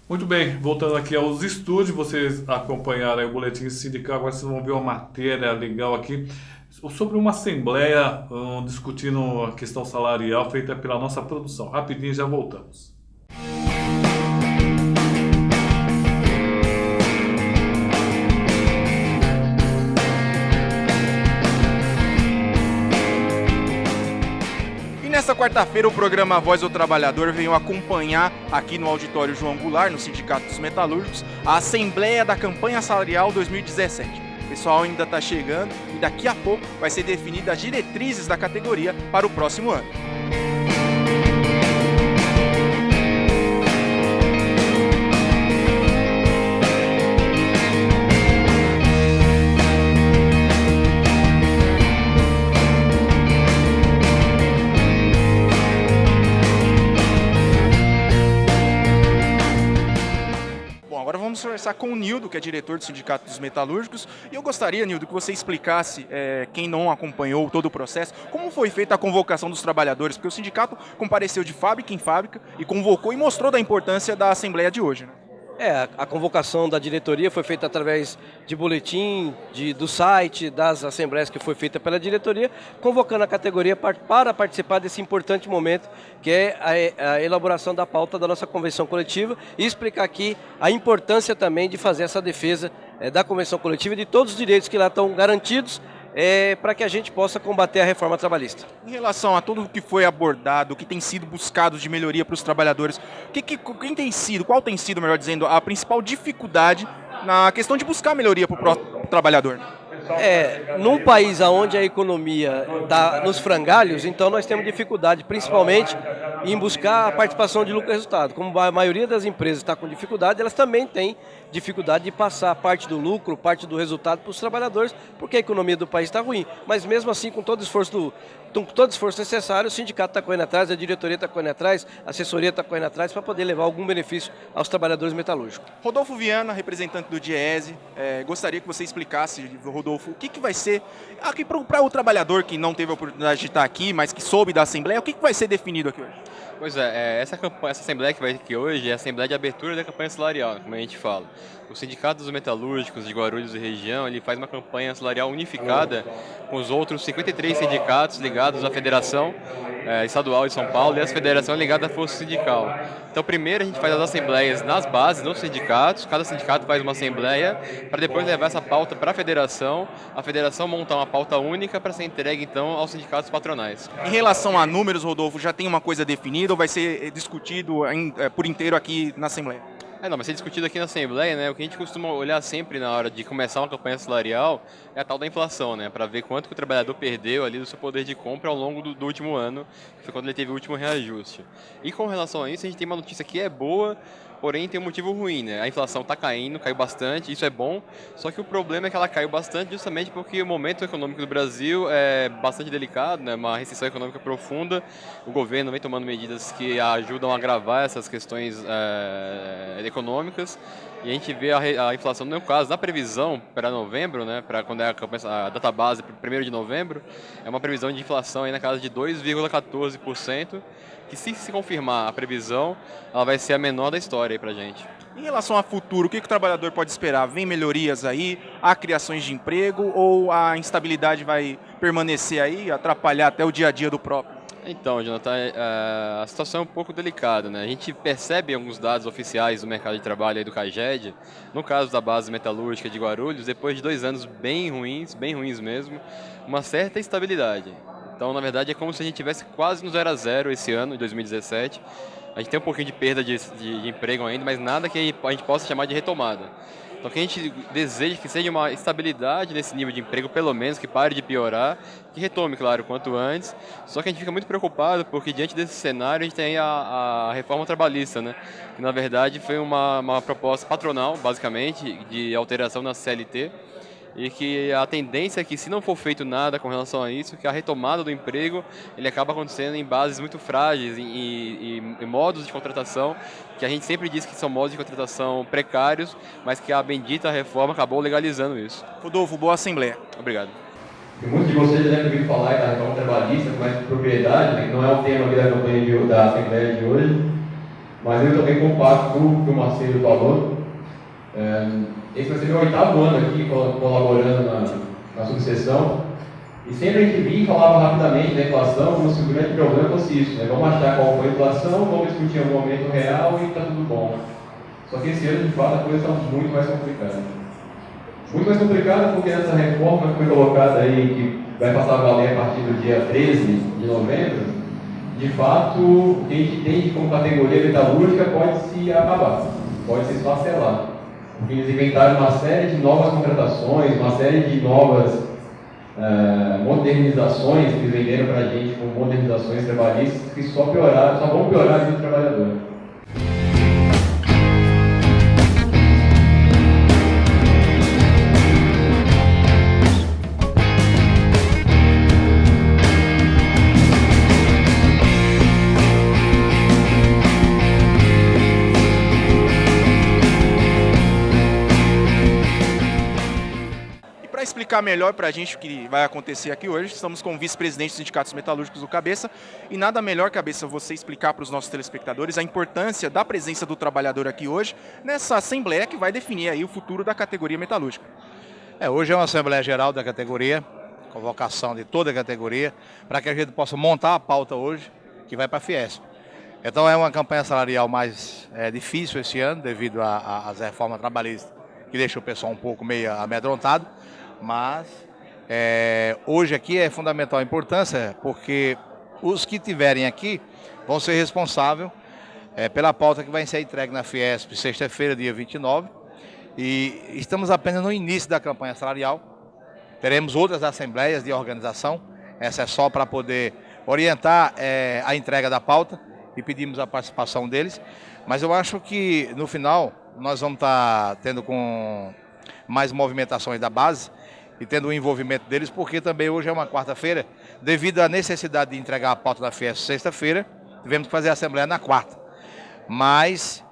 Muito bem, voltando aqui aos estúdios, vocês acompanharam aí o boletim sindical, agora vocês vão ver uma matéria legal aqui sobre uma assembleia discutindo a questão salarial feita pela nossa produção. Rapidinho, já voltamos. Nesta quarta-feira, o programa Voz do Trabalhador veio acompanhar aqui no auditório João Goulart, no Sindicato dos Metalúrgicos, a Assembleia da Campanha Salarial 2017. O pessoal ainda está chegando e daqui a pouco vai ser definida as diretrizes da categoria para o próximo ano. Vamos conversar com o Nildo, que é diretor do Sindicato dos Metalúrgicos, e eu gostaria, Nildo, que você explicasse, quem não acompanhou todo o processo, como foi feita a convocação dos trabalhadores, porque o sindicato compareceu de fábrica em fábrica e convocou e mostrou da importância da Assembleia de hoje, né? A convocação da diretoria foi feita através de boletim, do site, das assembleias que foi feita pela diretoria, convocando a categoria para participar desse importante momento, que é a elaboração da pauta da nossa convenção coletiva, e explicar aqui a importância também de fazer essa defesa da convenção coletiva e de todos os direitos que lá estão garantidos, para que a gente possa combater a reforma trabalhista. Em relação a tudo o que foi abordado, o que tem sido buscado de melhoria para os trabalhadores, qual tem sido, melhor dizendo, a principal dificuldade na questão de buscar melhoria para o trabalhador? Num país onde a economia está nos frangalhos, então nós temos dificuldade, principalmente em buscar a participação de lucro e resultado. Como a maioria das empresas está com dificuldade, elas também têm dificuldade de passar parte do lucro, parte do resultado para os trabalhadores, porque a economia do país está ruim. Mas mesmo assim, com todo esforço necessário, o sindicato está correndo atrás, a diretoria está correndo atrás, a assessoria está correndo atrás para poder levar algum benefício aos trabalhadores metalúrgicos. Rodolfo Viana, representante do DIEESE, gostaria que você explicasse, Rodolfo, o que vai ser, aqui para o trabalhador que não teve a oportunidade de estar aqui, mas que soube da Assembleia, o que vai ser definido aqui hoje? Pois essa Assembleia que vai ter aqui hoje é a Assembleia de Abertura da Campanha Salarial, como a gente fala. O Sindicato dos Metalúrgicos de Guarulhos e região, ele faz uma campanha salarial unificada com os outros 53 sindicatos ligados à Federação Estadual de São Paulo e à Federação ligada à Força Sindical. Então, primeiro a gente faz as assembleias nas bases dos sindicatos, cada sindicato faz uma assembleia para depois levar essa pauta para a federação montar uma pauta única para ser entregue, então, aos sindicatos patronais. Em relação a números, Rodolfo, já tem uma coisa definida ou vai ser discutido por inteiro aqui na Assembleia? Vai ser discutido aqui na Assembleia, né? O que a gente costuma olhar sempre na hora de começar uma campanha salarial é a tal da inflação, né? Para ver quanto que o trabalhador perdeu ali do seu poder de compra ao longo do último ano, que foi quando ele teve o último reajuste. E com relação a isso, a gente tem uma notícia que é boa, porém tem um motivo ruim, né? A inflação está caindo, caiu bastante, isso é bom, só que o problema é que ela caiu bastante justamente porque o momento econômico do Brasil é bastante delicado, né? Uma recessão econômica profunda, o governo vem tomando medidas que ajudam a agravar essas questões econômicas, e a gente vê a inflação, no caso, na previsão para novembro, né? Para quando é a data base, 1º de novembro, é uma previsão de inflação aí na casa de 2,14%, que se confirmar a previsão, ela vai ser a menor da história aí pra gente. Em relação ao futuro, o que o trabalhador pode esperar? Vem melhorias aí? Há criações de emprego ou a instabilidade vai permanecer aí, atrapalhar até o dia a dia do próprio? Então, Jonathan, a situação é um pouco delicada, né? A gente percebe alguns dados oficiais do mercado de trabalho aí do CAGED, no caso da base metalúrgica de Guarulhos, depois de 2 anos bem ruins mesmo, uma certa estabilidade. Então, na verdade, é como se a gente tivesse quase no 0 a 0 esse ano, em 2017. A gente tem um pouquinho de perda de emprego ainda, mas nada que a gente possa chamar de retomada. Então, Então, que a gente deseja que seja uma estabilidade nesse nível de emprego, pelo menos, que pare de piorar, que retome, claro, quanto antes. Só que a gente fica muito preocupado porque, diante desse cenário, a gente tem a reforma trabalhista, né? Que, na verdade, foi uma proposta patronal, basicamente, de alteração na CLT, e que a tendência é que, se não for feito nada com relação a isso, que a retomada do emprego ele acaba acontecendo em bases muito frágeis e modos de contratação que a gente sempre diz que são modos de contratação precários, mas que a bendita reforma acabou legalizando isso. Rodolfo, boa assembleia. Obrigado. Muitos de vocês já devem ouvir falar da reforma trabalhista, com mais propriedade, né, que não é o tema aqui da campanha da Assembleia de hoje, mas eu também compacto com o que o Marcelo falou. Esse vai ser meu 8º ano aqui colaborando na subseção, e sempre a gente via e falava rapidamente da inflação como se o grande problema fosse isso, né? Vamos achar qual foi a inflação, vamos discutir um momento real e está tudo bom. Só que esse ano, de fato, a coisa está muito mais complicada. Muito mais complicada porque essa reforma que foi colocada aí, que vai passar a valer a partir do dia 13 de novembro, de fato, o que a gente tem como categoria metalúrgica pode se acabar, pode se esfacelar. Porque eles inventaram uma série de novas contratações, uma série de novas modernizações que venderam para a gente como modernizações trabalhistas que só vão piorar a vida do trabalhador. Explicar melhor para a gente o que vai acontecer aqui hoje. Estamos com o vice-presidente dos sindicatos metalúrgicos do Cabeça, e nada melhor, Cabeça, você explicar para os nossos telespectadores a importância da presença do trabalhador aqui hoje nessa assembleia que vai definir aí o futuro da categoria metalúrgica. Hoje é uma assembleia geral da categoria, convocação de toda a categoria, para que a gente possa montar a pauta hoje que vai para a Fiesp. Então é uma campanha salarial mais difícil esse ano, devido às reformas trabalhistas, que deixam o pessoal um pouco meio amedrontado. Mas hoje aqui é fundamental a importância, porque os que estiverem aqui vão ser responsáveis pela pauta que vai ser entregue na Fiesp sexta-feira, dia 29, e estamos apenas no início da campanha salarial. Teremos outras assembleias de organização, essa é só para poder orientar a entrega da pauta, e pedimos a participação deles, mas eu acho que no final nós vamos estar tendo com mais movimentações da base e tendo o envolvimento deles, porque também hoje é uma quarta-feira, devido à necessidade de entregar a pauta da Fiesp sexta-feira, tivemos que fazer a assembleia na quarta. Mas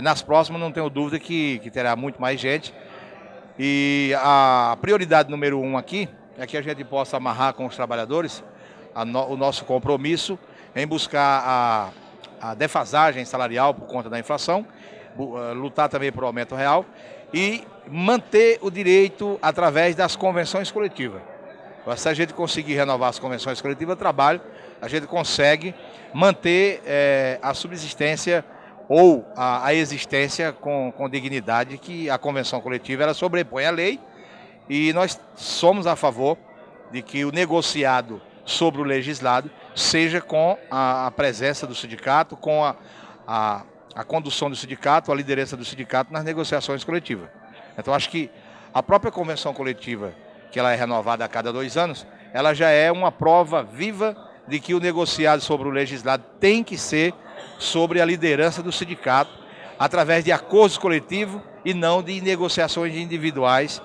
nas próximas não tenho dúvida que terá muito mais gente, e a prioridade número 1 aqui é que a gente possa amarrar com os trabalhadores o nosso compromisso em buscar a defasagem salarial por conta da inflação, lutar também por aumento real e manter o direito através das convenções coletivas. Se a gente conseguir renovar as convenções coletivas de trabalho, a gente consegue manter a subsistência ou a existência com dignidade, que a convenção coletiva ela sobrepõe a lei, e nós somos a favor de que o negociado sobre o legislado seja com a presença do sindicato, com a condução do sindicato, a liderança do sindicato nas negociações coletivas. Então acho que a própria convenção coletiva, que ela é renovada a cada 2 anos, ela já é uma prova viva de que o negociado sobre o legislado tem que ser sobre a liderança do sindicato, através de acordos coletivos e não de negociações individuais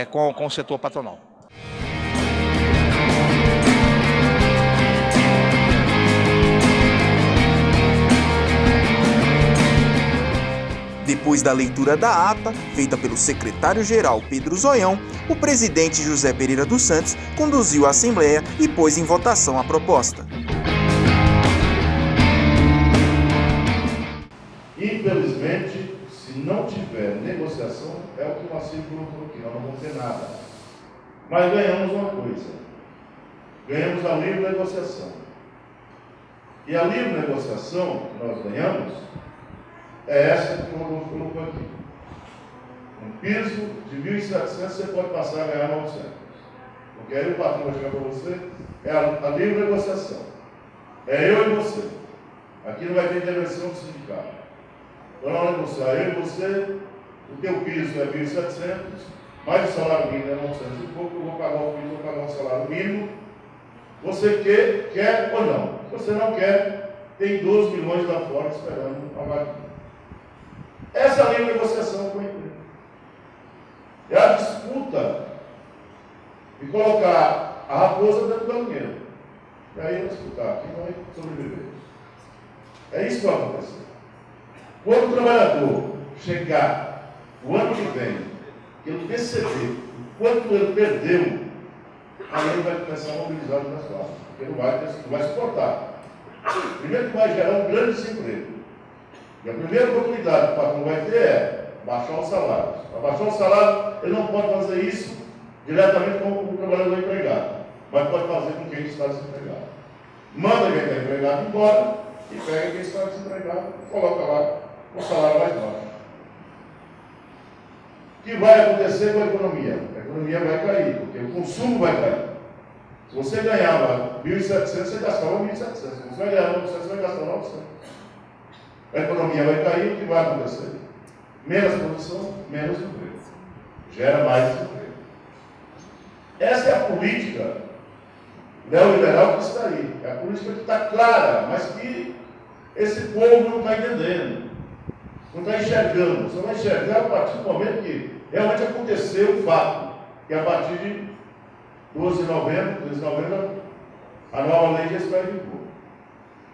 com o setor patronal. Depois da leitura da ata, feita pelo secretário-geral Pedro Zoião, o presidente José Pereira dos Santos conduziu a Assembleia e pôs em votação a proposta. Infelizmente, se não tiver negociação, é o que o Marcelo colocou aqui, nós não vamos ter nada. Mas ganhamos uma coisa, ganhamos a livre negociação. E a livre negociação que nós ganhamos é essa que o Rodolfo colocou aqui. Um piso de 1.700 você pode passar a ganhar 900. Porque aí o patrão vai chegar para você, é a livre negociação. É eu e você. Aqui não vai ter intervenção do sindicato. Então nós vamos negociar eu e você, o teu piso é 1.700, mais o salário mínimo é 900 e pouco, eu vou pagar o piso, vou pagar um salário mínimo. Você quer ou não? Se você não quer, tem 12 milhões lá fora esperando a vaga. Essa é a linha de negociação com a empresa. É a disputa de colocar a raposa dentro do galinheiro. E aí disputar, quem vai sobreviver. É isso que vai acontecer. Quando o trabalhador chegar o ano que vem, que ele perceber o quanto ele perdeu, aí ele vai começar a mobilizar o pessoal, porque não vai suportar. Primeiro que vai gerar um grande desemprego. E a primeira oportunidade que o patrão vai ter é baixar os salários. Para baixar o salário, ele não pode fazer isso diretamente com o trabalhador empregado, mas pode fazer com quem está desempregado. Manda quem está empregado embora e pega quem está desempregado e coloca lá o salário mais baixo. O que vai acontecer com a economia? A economia vai cair, porque o consumo vai cair. Se você ganhava 1.700, você gastava 1.700. Se você vai ganhar 900, você vai gastar 900. A economia vai cair, o que vai acontecer? Menos produção, menos emprego. Gera mais desemprego. Essa é a política neoliberal que está aí. É a política que está clara, mas que esse povo não está entendendo. Não está enxergando. Só vai enxergar a partir do momento que realmente aconteceu o fato. Que a partir de 12 de novembro, 13 de novembro, a nova lei já está em vigor.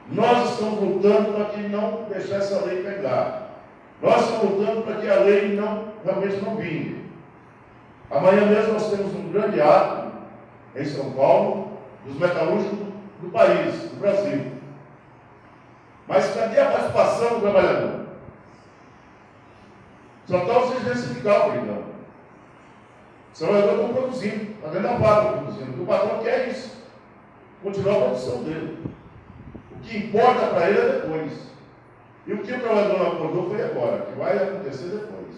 Nós estamos lutando para que não deixar essa lei pegar. Nós estamos lutando para que a lei realmente não vingue. Amanhã mesmo nós temos um grande ato em São Paulo dos metalúrgicos do país, do Brasil. Mas cadê a participação do trabalhador? Só está o dirigente sindical brigando. Os trabalhadores estão produzindo, está dentro da fábrica produzindo. O patrão quer isso, continuar a produção dele. O que importa para ele é depois. E o que o trabalhador não acordou foi agora, que vai acontecer depois.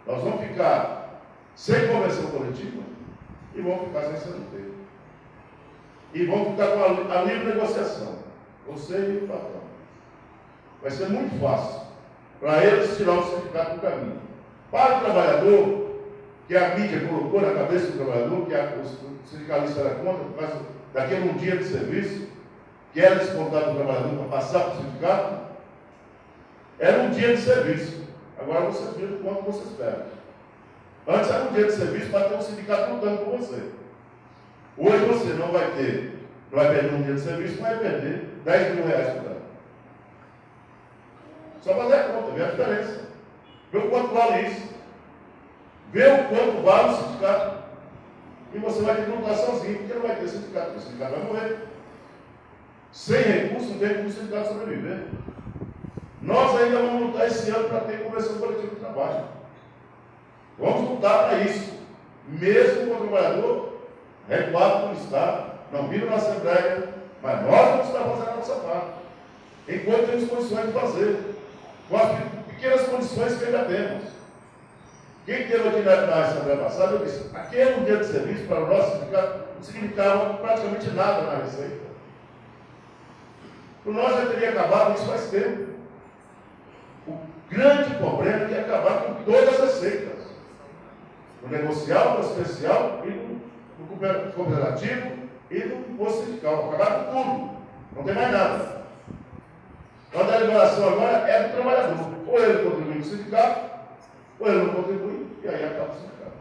Nós vamos ficar sem convenção coletiva e vamos ficar sem CLT. E vamos ficar com a livre negociação, você e o patrão. Vai ser muito fácil para eles tirar o sindicato do caminho. Para o trabalhador, que a mídia colocou na cabeça do trabalhador, que o sindicalista era contra, por causa daquele um dia de serviço, que era descontado do trabalhador para passar para o sindicato, era um dia de serviço. Agora você vê quanto você espera. Antes era um dia de serviço para ter um sindicato lutando por você. Hoje você não vai perder um dia de serviço, mas vai perder 10 mil reais por ano. Só fazer a conta, ver a diferença. Ver o quanto vale isso. Ver o quanto vale o sindicato. E você vai ter que lutar sozinho, porque não vai ter sindicato, porque o sindicato vai morrer. Sem recurso, não tem como o sindicato sobreviver. Nós ainda vamos lutar esse ano para ter convenção coletiva de trabalho. Vamos lutar para isso. Mesmo com o trabalhador recuado como está, não vindo na Assembleia, mas nós vamos estar fazendo a nossa parte. Enquanto temos condições de fazer. Com as pequenas condições que ainda temos. Quem teve aqui na Assembleia passada, eu disse, aquele um dia de serviço para o nosso sindicato não significava praticamente nada na receita. Para nós já teria acabado isso faz tempo. O grande problema é que acabar com todas as receitas. No negocial, no especial, e no cooperativo e no imposto sindical. Acabar com tudo. Não tem mais nada. A deliberação agora é do trabalhador. Ou ele contribui no sindicato, ou ele não contribui, e aí acaba o sindicato.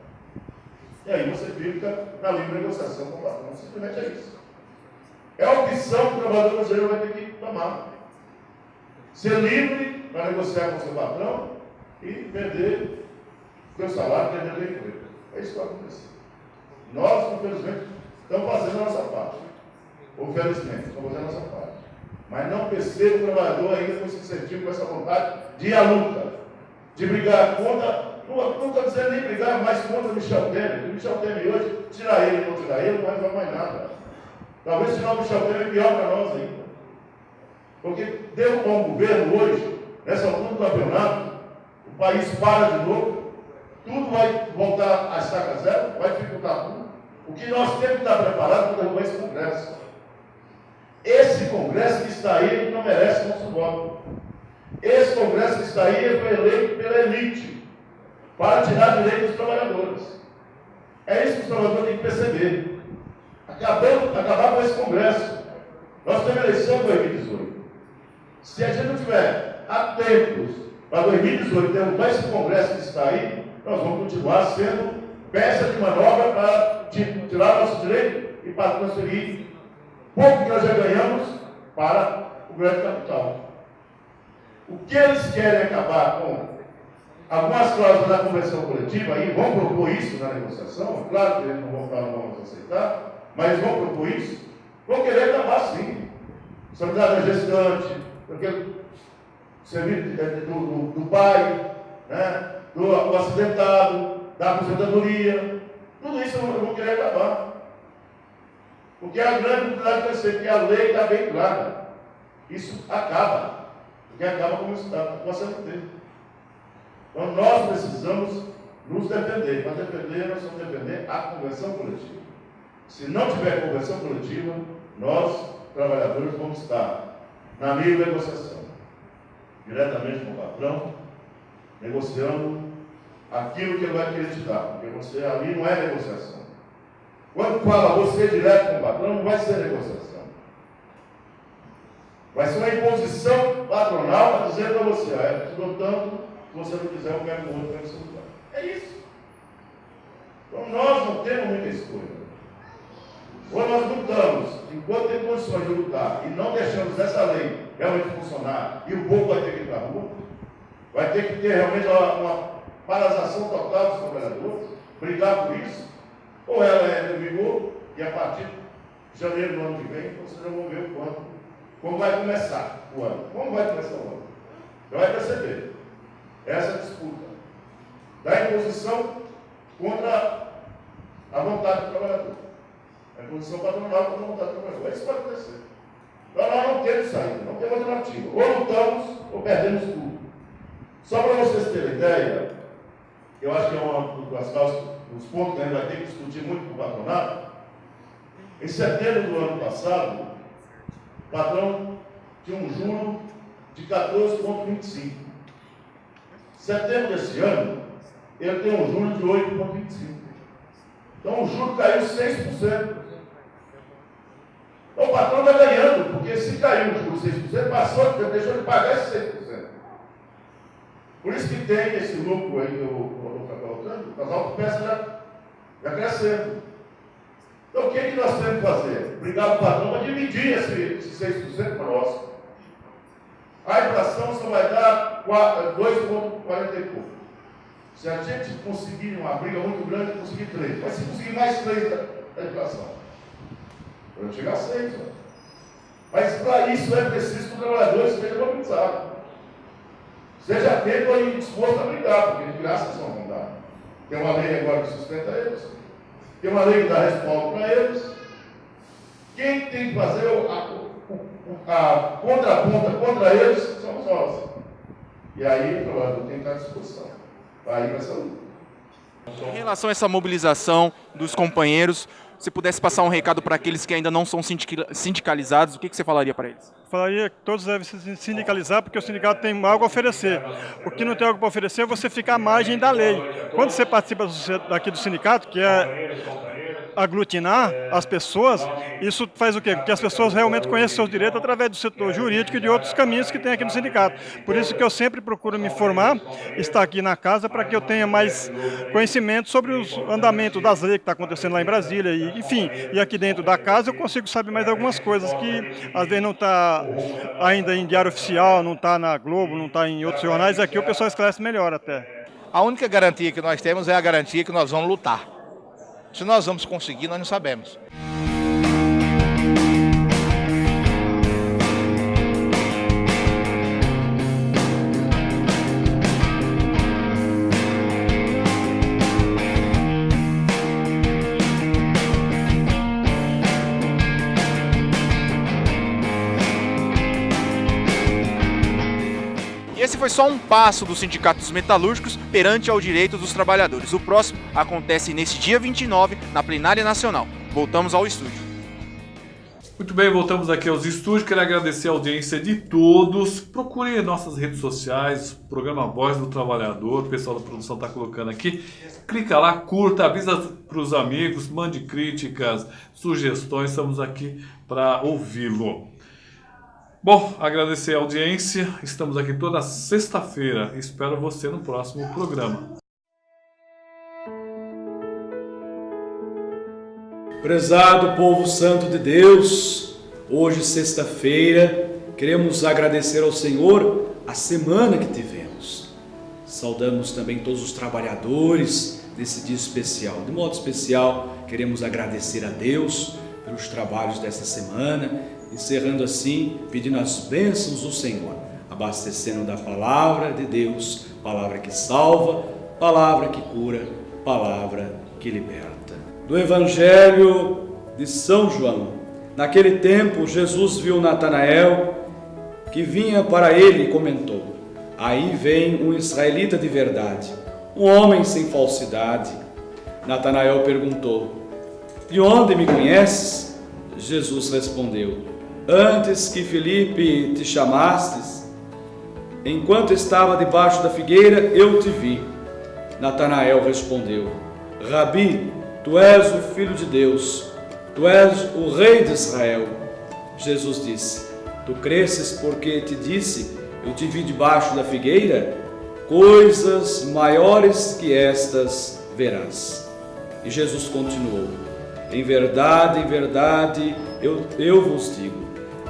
E aí você fica na livre negociação com o patrão. Simplesmente é isso. É a opção que o trabalhador brasileiro vai ter que tomar. Ser livre para negociar com o seu patrão e perder o seu salário, perder o emprego. É isso que vai acontecer. Nós, infelizmente, estamos fazendo a nossa parte. Ou felizmente, estamos fazendo a nossa parte. Mas não percebo o trabalhador ainda com esse incentivo, com essa vontade de ir à luta, de brigar contra. Não estou dizendo nem brigar mais contra o Michel Temer. O Michel Temer hoje, tirar ele ou não tirar ele, não vai levar mais nada. Talvez tirar o Michel Temer é pior para nós ainda. Porque deu um governo hoje, nessa altura do campeonato, o país para de novo, tudo vai voltar à estaca zero, vai dificultar tudo. O que nós temos que estar preparados para derrubar esse Congresso. Esse Congresso que está aí não merece nosso voto. Esse Congresso que está aí foi eleito pela elite. para tirar direito dos trabalhadores. É isso que os trabalhadores têm que perceber. Acabar com esse Congresso. Nós temos eleição em 2018. Se a gente não tiver atentos para 2018 derrubar esse Congresso que está aí, nós vamos continuar sendo peça de manobra para tirar nosso direito e para transferir pouco que nós já ganhamos para o grande capital. O que eles querem acabar com algumas cláusulas da convenção coletiva, e vão propor isso na negociação, claro que eles não vão falar, não vamos aceitar, mas vão propor isso, vão querer acabar sim. Estabilidade da gestante, do serviço do pai, né, do acidentado, da aposentadoria, tudo isso vão querer acabar. Porque a grande dificuldade vai ser que a lei está bem clara. Isso acaba. Porque acaba com a CLT. Então nós precisamos nos defender. Para defender, nós vamos defender a convenção coletiva. Se não tiver convenção coletiva, nós, trabalhadores, vamos estar na livre negociação. Diretamente com o patrão, negociando aquilo que ele vai querer te dar. Porque você ali não é negociação. Quando fala você direto com o patrão, não vai ser negociação. Vai ser uma imposição patronal para dizer para você, eu te dou tanto, se você não quiser, eu pego o outro, pego o seu lugar. É isso. Então nós não temos muita escolha. Ou nós lutamos, enquanto tem condições de lutar, e não deixamos essa lei realmente funcionar, e o povo vai ter que ir para a rua, vai ter que ter realmente uma paralisação total dos trabalhadores, brigar por isso, ou ela é de vigor, e a partir de janeiro do ano que vem, vocês já vão ver como vai começar o ano. Como vai começar o ano? Você vai perceber essa disputa da imposição contra a vontade do trabalhador. A imposição patronal contra a vontade do trabalhador. Isso vai acontecer. Então nós não temos saída, não temos alternativa. Ou lutamos ou perdemos tudo. Só para vocês terem ideia, eu acho que é uma das causas, os pontos que a gente vai ter que discutir muito com o patronato. Em setembro do ano passado, o patrão tinha um juro de 14,25. Em setembro desse ano, ele tem um juro de 8,25. Então o juro caiu 6%. Então o patrão está ganhando, porque se caiu o juro 6%, deixou de pagar esse 6%. Por isso que tem esse lucro aí que eu estou colocando, as autopeças já crescendo. Então o que nós temos que fazer? Brigar com o patrão para dividir esse 6% para nós. A inflação só vai dar 2,40 e pouco. Se a gente conseguir uma briga muito grande, conseguir 3. Mas se conseguir mais 3 da inflação, vai chegar a 6. Mas para isso é preciso que o trabalhador esteja mobilizado. Seja atento e disposto a brigar, porque de graça eles não vão dar. Tem uma lei agora que sustenta eles. Tem uma lei que dá respaldo para eles. Quem tem que fazer a contraponta contra eles somos nós. E aí o trabalhador tem que estar à disposição para ir para essa luta. Em relação a essa mobilização dos companheiros, se pudesse passar um recado para aqueles que ainda não são sindicalizados, o que você falaria para eles? Falaria que todos devem se sindicalizar, porque o sindicato tem algo a oferecer. O que não tem algo para oferecer, você fica à margem da lei. Quando você participa aqui do sindicato, que é aglutinar as pessoas, isso faz o quê? Porque as pessoas realmente conhecem seus direitos através do setor jurídico e de outros caminhos que tem aqui no sindicato. Por isso que eu sempre procuro me formar, estar aqui na casa, para que eu tenha mais conhecimento sobre os andamentos das leis que está acontecendo lá em Brasília. E, enfim, e aqui dentro da casa eu consigo saber mais algumas coisas que às vezes não está ainda em diário oficial, não está na Globo, não está em outros jornais. Aqui o pessoal esclarece melhor até. A única garantia que nós temos é a garantia que nós vamos lutar. Se nós vamos conseguir, nós não sabemos. Esse foi só um passo dos sindicatos metalúrgicos perante ao direito dos trabalhadores. O próximo acontece nesse dia 29, na Plenária Nacional. Voltamos ao estúdio. Muito bem, voltamos aqui aos estúdios. Quero agradecer a audiência de todos. Procure nossas redes sociais, programa Voz do Trabalhador. O pessoal da produção está colocando aqui. Clica lá, curta, avisa para os amigos, mande críticas, sugestões. Estamos aqui para ouvi-lo. Bom, agradecer a audiência. Estamos aqui toda sexta-feira. Espero você no próximo programa. Prezado povo santo de Deus, hoje sexta-feira, queremos agradecer ao Senhor a semana que tivemos. Saudamos também todos os trabalhadores desse dia especial. De modo especial, queremos agradecer a Deus pelos trabalhos desta semana, encerrando assim, pedindo as bênçãos do Senhor, abastecendo da palavra de Deus, palavra que salva, palavra que cura, palavra que liberta. Do Evangelho de São João. Naquele tempo, Jesus viu Natanael, que vinha para ele, e comentou: aí vem um israelita de verdade, um homem sem falsidade. Natanael perguntou: de onde me conheces? Jesus respondeu: antes que Filipe te chamastes, enquanto estava debaixo da figueira, eu te vi. Natanael respondeu: Rabi, tu és o Filho de Deus, tu és o Rei de Israel. Jesus disse: tu cresces porque te disse, eu te vi debaixo da figueira? Coisas maiores que estas verás. E Jesus continuou: em verdade, eu vos digo,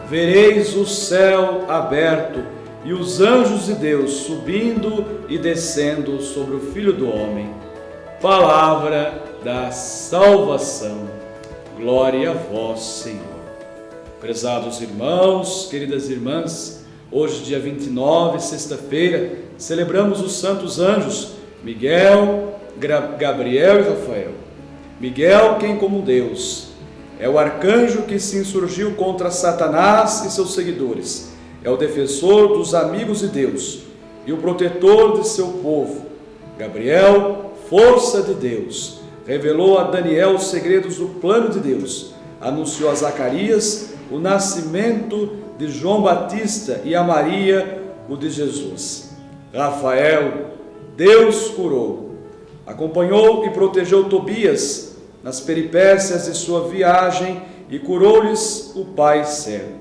vereis o céu aberto e os anjos de Deus subindo e descendo sobre o Filho do Homem. Palavra da salvação. Glória a vós, Senhor. Prezados irmãos, queridas irmãs, hoje, dia 29, sexta-feira, celebramos os santos anjos Miguel, Gabriel e Rafael. Miguel, quem como Deus, é o arcanjo que se insurgiu contra Satanás e seus seguidores, é o defensor dos amigos de Deus e o protetor de seu povo. Gabriel, força de Deus, revelou a Daniel os segredos do plano de Deus, anunciou a Zacarias o nascimento de João Batista e a Maria o de Jesus. Rafael, Deus curou, acompanhou e protegeu Tobias nas peripécias de sua viagem e curou-lhes o pai cego.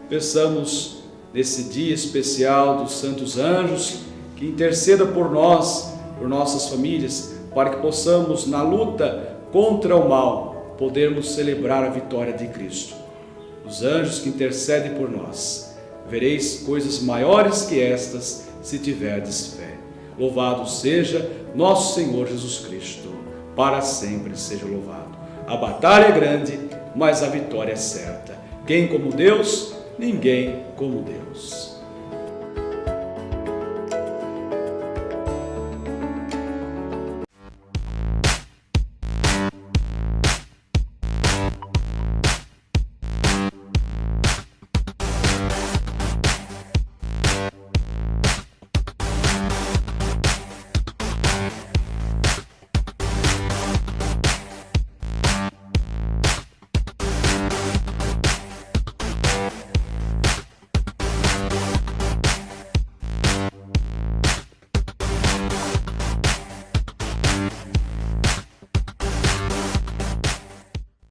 Peçamos nesse dia especial dos santos anjos que interceda por nós, por nossas famílias, para que possamos, na luta contra o mal, podermos celebrar a vitória de Cristo. Os anjos que intercedem por nós, vereis coisas maiores que estas, se tiverdes fé. Louvado seja nosso Senhor Jesus Cristo, para sempre seja louvado. A batalha é grande, mas a vitória é certa. Quem como Deus? Ninguém como Deus.